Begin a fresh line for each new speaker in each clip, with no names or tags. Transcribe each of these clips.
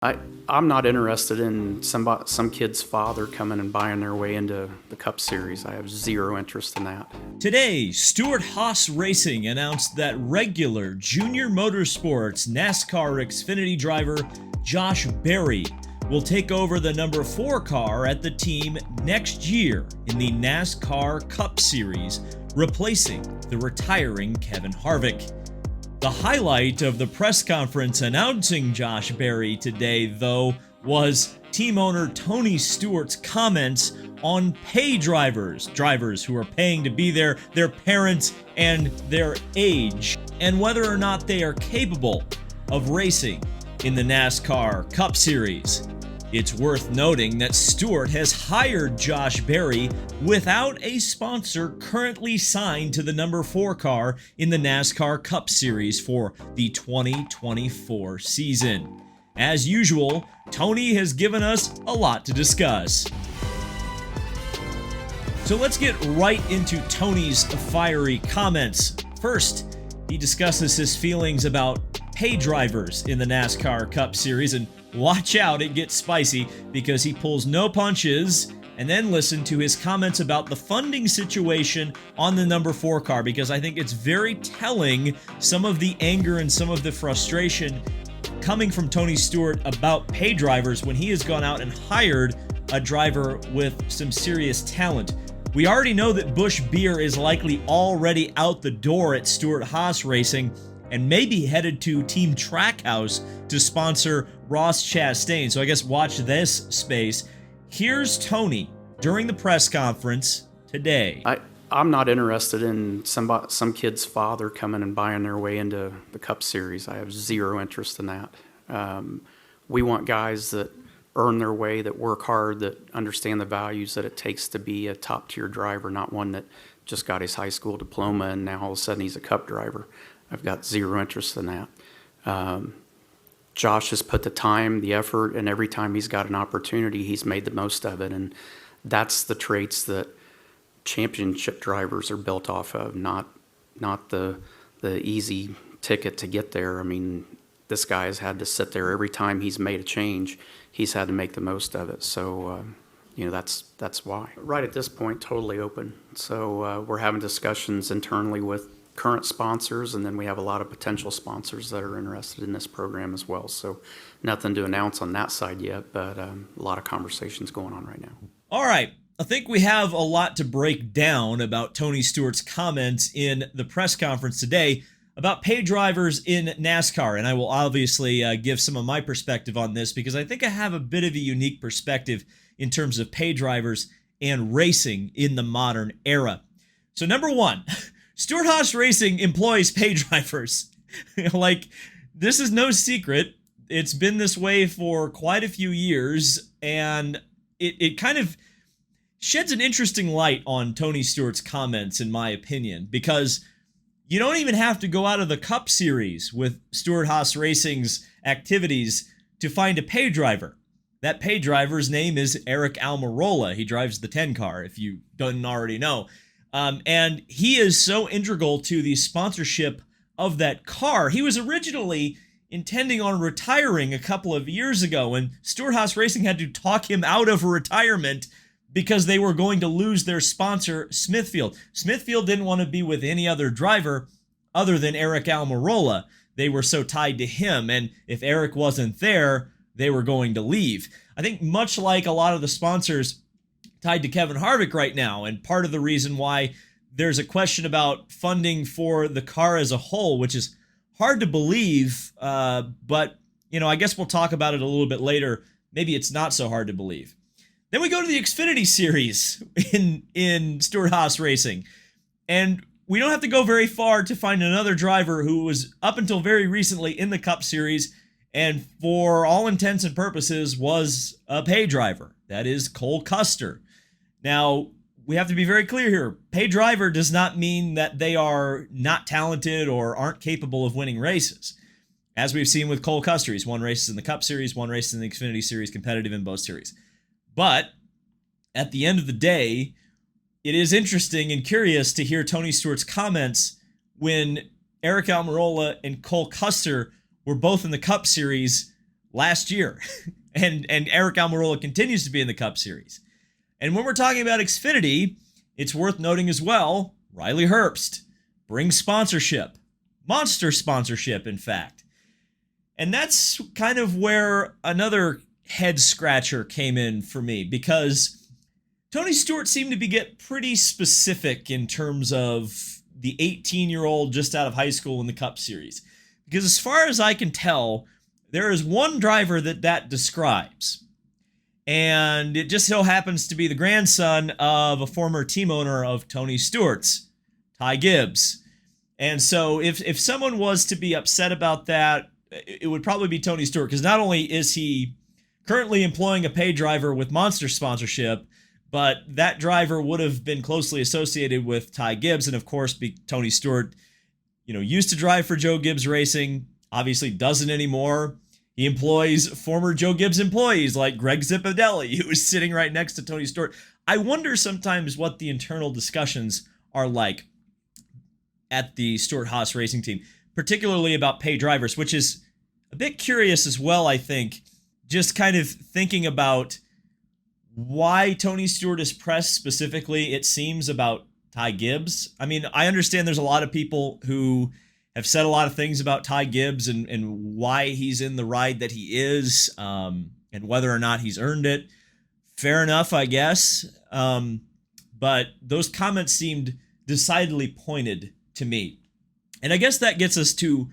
I I'm not interested in some kid's father coming and buying their way into the Cup Series. I have zero interest in that.
Today, Stewart Haas Racing announced that regular Junior Motorsports NASCAR Xfinity driver Josh Berry will take over the number 4 car at the team next year in the NASCAR Cup Series, replacing the retiring Kevin Harvick. The highlight of the press conference announcing Josh Berry today, though, was team owner Tony Stewart's comments on pay drivers who are paying to be there, their parents, and their age, and whether or not they are capable of racing in the NASCAR Cup Series. It's worth noting that Stewart has hired Josh Berry without a sponsor currently signed to the number 4 car in the NASCAR Cup Series for the 2024 season. As usual, Tony has given us a lot to discuss. So let's get right into Tony's fiery comments. First, he discusses his feelings about pay drivers in the NASCAR Cup Series, and watch out, it gets spicy because he pulls no punches. And then listen to his comments about the funding situation on the number 4 car, because I think it's very telling some of the anger and some of the frustration coming from Tony Stewart about pay drivers when he has gone out and hired a driver with some serious talent. We already know that Busch Beer is likely already out the door at Stewart Haas Racing and maybe headed to Team Trackhouse to sponsor Ross Chastain. So I guess watch this space. Here's Tony during the press conference today.
I'm not interested in some kid's father coming and buying their way into the Cup Series. I have zero interest in that. We want guys that earn their way, that work hard, that understand the values that it takes to be a top-tier driver, not one that just got his high school diploma and now all of a sudden he's a Cup driver. I've got zero interest in that. Josh has put the time, the effort, and every time he's got an opportunity, he's made the most of it. And that's the traits that championship drivers are built off of, not the easy ticket to get there. I mean, this guy has had to sit there every time he's made a change. He's had to make the most of it. So, that's why. Right at this point, totally open. So we're having discussions internally with current sponsors, and then we have a lot of potential sponsors that are interested in this program as well. So nothing to announce on that side yet, but a lot of conversations going on right now.
All right. I think we have a lot to break down about Tony Stewart's comments in the press conference today about pay drivers in NASCAR. And I will obviously give some of my perspective on this because I think I have a bit of a unique perspective in terms of pay drivers and racing in the modern era. So number one, Stewart Haas Racing employs pay drivers. This is no secret. It's been this way for quite a few years, and it kind of sheds an interesting light on Tony Stewart's comments, in my opinion, because you don't even have to go out of the Cup Series with Stewart Haas Racing's activities to find a pay driver. That pay driver's name is Eric Almirola. He drives the 10 car, if you don't already know. And he is so integral to the sponsorship of that car. He was originally intending on retiring a couple of years ago, and Stewart Haas Racing had to talk him out of retirement because they were going to lose their sponsor, Smithfield. Smithfield didn't want to be with any other driver other than Eric Almirola. They were so tied to him, and if Eric wasn't there, they were going to leave. I think much like a lot of the sponsors tied to Kevin Harvick right now, and part of the reason why there's a question about funding for the car as a whole, which is hard to believe, but I guess we'll talk about it a little bit later. Maybe it's not so hard to believe. Then we go to the Xfinity Series in Stewart Haas Racing, and we don't have to go very far to find another driver who was up until very recently in the Cup Series and for all intents and purposes was a pay driver. That is Cole Custer. Now, we have to be very clear here. Pay driver does not mean that they are not talented or aren't capable of winning races. As we've seen with Cole Custer, he's won races in the Cup Series, won races in the Xfinity Series, competitive in both series. But at the end of the day, it is interesting and curious to hear Tony Stewart's comments when Eric Almirola and Cole Custer were both in the Cup Series last year. and Eric Almirola continues to be in the Cup Series. And when we're talking about Xfinity, it's worth noting as well, Riley Herbst brings sponsorship. Monster sponsorship, in fact. And that's kind of where another head scratcher came in for me, because Tony Stewart seemed to get pretty specific in terms of the 18-year-old just out of high school in the Cup Series. Because as far as I can tell, there is one driver that describes. And it just so happens to be the grandson of a former team owner of Tony Stewart's, Ty Gibbs. And so if someone was to be upset about that, it would probably be Tony Stewart, because not only is he currently employing a pay driver with Monster sponsorship, but that driver would have been closely associated with Ty Gibbs, and of course, Tony Stewart, used to drive for Joe Gibbs Racing, obviously doesn't anymore. He employs former Joe Gibbs employees like Greg Zipadelli, who is sitting right next to Tony Stewart. I wonder sometimes what the internal discussions are like at the Stewart-Haas racing team, particularly about pay drivers, which is a bit curious as well, I think, just kind of thinking about why Tony Stewart is pressed specifically, it seems, about Ty Gibbs. I mean, I understand there's a lot of people who have said a lot of things about Ty Gibbs and why he's in the ride that he is, and whether or not he's earned it. Fair enough, I guess. But those comments seemed decidedly pointed to me. And I guess that gets us to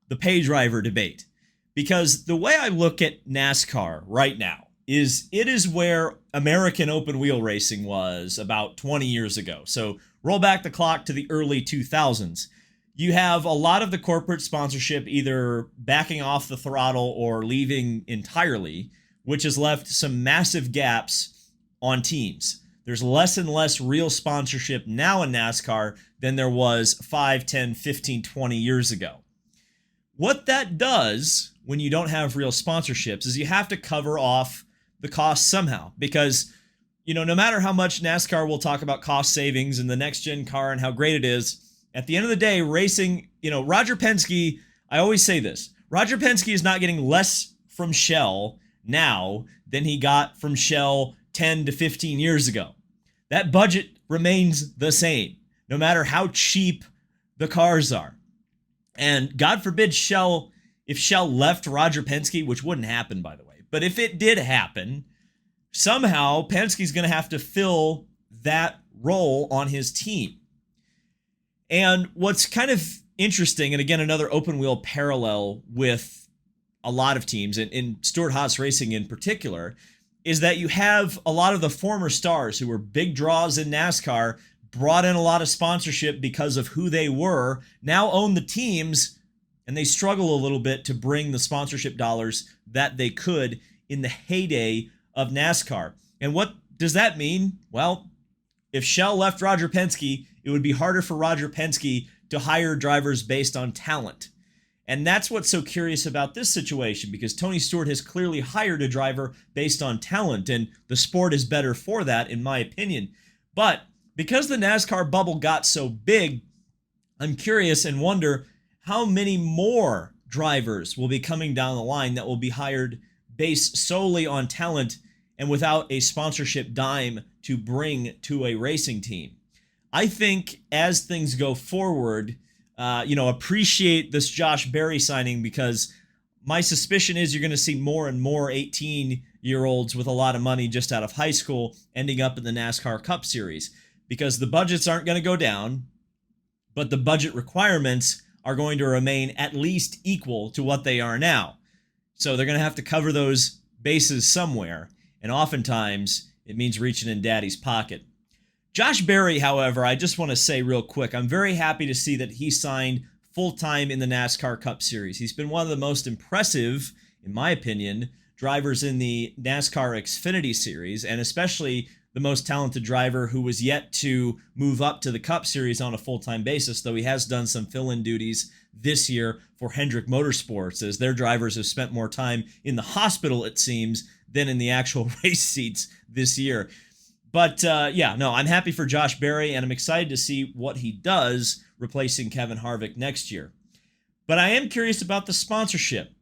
the pay driver debate. Because the way I look at NASCAR right now is it is where American open wheel racing was about 20 years ago. So roll back the clock to the early 2000s. You have a lot of the corporate sponsorship either backing off the throttle or leaving entirely, which has left some massive gaps on teams. There's less and less real sponsorship now in NASCAR than there was 5, 10, 15, 20 years ago. What that does when you don't have real sponsorships is you have to cover off the cost somehow, because no matter how much NASCAR will talk about cost savings and the next gen car and how great it is, at the end of the day, racing, Roger Penske, I always say this, Roger Penske is not getting less from Shell now than he got from Shell 10 to 15 years ago. That budget remains the same, no matter how cheap the cars are. And God forbid if Shell left Roger Penske, which wouldn't happen, by the way, but if it did happen, somehow Penske's going to have to fill that role on his team. And what's kind of interesting, and again, another open wheel parallel with a lot of teams, and in Stewart-Haas Racing in particular, is that you have a lot of the former stars who were big draws in NASCAR, brought in a lot of sponsorship because of who they were, now own the teams, and they struggle a little bit to bring the sponsorship dollars that they could in the heyday of NASCAR. And what does that mean? Well, if Shell left Roger Penske, it would be harder for Roger Penske to hire drivers based on talent. And that's what's so curious about this situation, because Tony Stewart has clearly hired a driver based on talent, and the sport is better for that, in my opinion. But because the NASCAR bubble got so big, I'm curious and wonder how many more drivers will be coming down the line that will be hired based solely on talent and without a sponsorship dime to bring to a racing team. I think as things go forward, appreciate this Josh Berry signing, because my suspicion is you're going to see more and more 18-year-olds with a lot of money just out of high school ending up in the NASCAR Cup Series, because the budgets aren't going to go down, but the budget requirements are going to remain at least equal to what they are now. So they're going to have to cover those bases somewhere, and oftentimes it means reaching in daddy's pocket. Josh Berry, however, I just want to say real quick, I'm very happy to see that he signed full-time in the NASCAR Cup Series. He's been one of the most impressive, in my opinion, drivers in the NASCAR Xfinity Series, and especially the most talented driver who was yet to move up to the Cup Series on a full-time basis, though he has done some fill-in duties this year for Hendrick Motorsports, as their drivers have spent more time in the hospital, it seems, than in the actual race seats this year. But I'm happy for Josh Berry, and I'm excited to see what he does replacing Kevin Harvick next year. But I am curious about the sponsorship,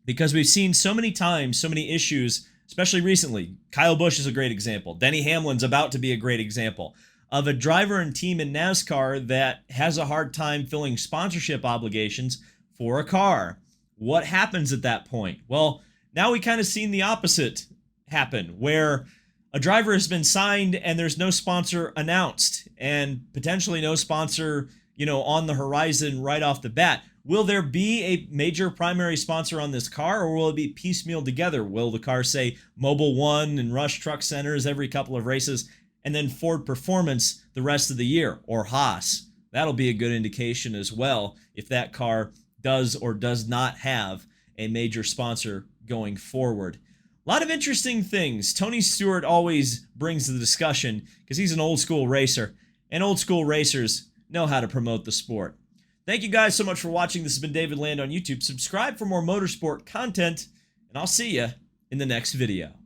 because we've seen so many times, so many issues, especially recently. Kyle Busch is a great example. Denny Hamlin's about to be a great example of a driver and team in NASCAR that has a hard time filling sponsorship obligations for a car. What happens at that point? Well, now we kind of seen the opposite happen, where a driver has been signed and there's no sponsor announced and potentially no sponsor, on the horizon right off the bat. Will there be a major primary sponsor on this car, or will it be piecemeal together? Will the car say Mobil 1 and Rush Truck Centers every couple of races, and then Ford Performance the rest of the year, or Haas? That'll be a good indication as well if that car does or does not have a major sponsor going forward. A lot of interesting things. Tony Stewart always brings to the discussion because he's an old school racer, and old school racers know how to promote the sport. Thank you guys so much for watching. This has been David Land on YouTube. Subscribe for more motorsport content, and I'll see you in the next video.